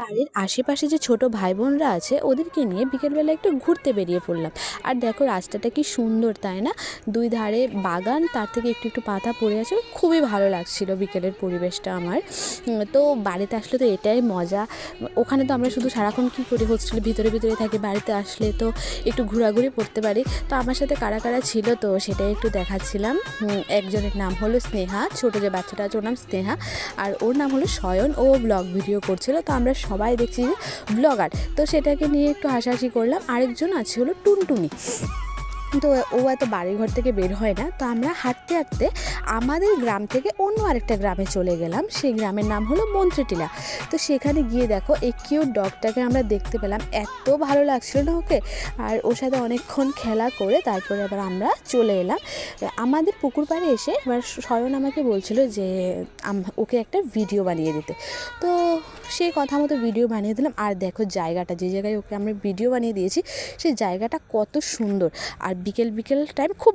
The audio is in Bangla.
বাড়ির আশেপাশে যে ছোট ভাই বোনরা আছে ওদেরকে নিয়ে বিকেলবেলা একটু ঘুরতে বেরিয়ে পড়লাম। আর দেখো রাস্তাটা কি সুন্দর, তাই না? দুই ধারে বাগান, তার থেকে একটু একটু পাতা পড়ে আছে, খুবই ভালো লাগছিল বিকেলের পরিবেশটা আমার। তো বাড়িতে আসলে তো এটাই মজা। ওখানে তো আমরা শুধু সারাক্ষণ কী করি, হোস্টেলের ভিতরে ভিতরে থাকি, বাড়িতে আসলে তো একটু ঘোরাঘুরি করতে পারি। তো আমার সাথে কারা কারা ছিল তো সেটাই একটু দেখাচ্ছিলাম। একজনের নাম হলো স্নেহা, ছোটো যে বাচ্চাটা আছে ওর নাম স্নেহা, আর ওর নাম হলো সয়ন। ও ব্লগ ভিডিও করছিল, তো আমরা সবাই দেখছি যে ব্লগার, তো সেটাকে নিয়ে একটু হাসাহাসি করলাম। আরেকজন আছে হলো টুনটুনি, তো ও এত বাড়িঘর থেকে বের হয় না। তো আমরা হাঁটতে হাঁটতে আমাদের গ্রাম থেকে অন্য আরেকটা গ্রামে চলে গেলাম। সেই গ্রামের নাম হলো মন্ত্রীটিলা। তো সেখানে গিয়ে দেখো এই কিউট ডগটাকে আমরা দেখতে পেলাম, এত ভালো লাগছিল না ওকে। আর ওর সাথে অনেকক্ষণ খেলা করে তারপরে আবার আমরা চলে এলাম আমাদের পুকুর পাড়ে এসে। এবার স্বয়ন আমাকে বলছিল যে ওকে একটা ভিডিও বানিয়ে দিতে, তো সেই কথা মতো ভিডিও বানিয়ে দিলাম। আর দেখো জায়গাটা, যে জায়গায় ওকে আমরা ভিডিও বানিয়ে দিয়েছি সেই জায়গাটা কত সুন্দর। আর বিকেল বিকেল টাইম খুব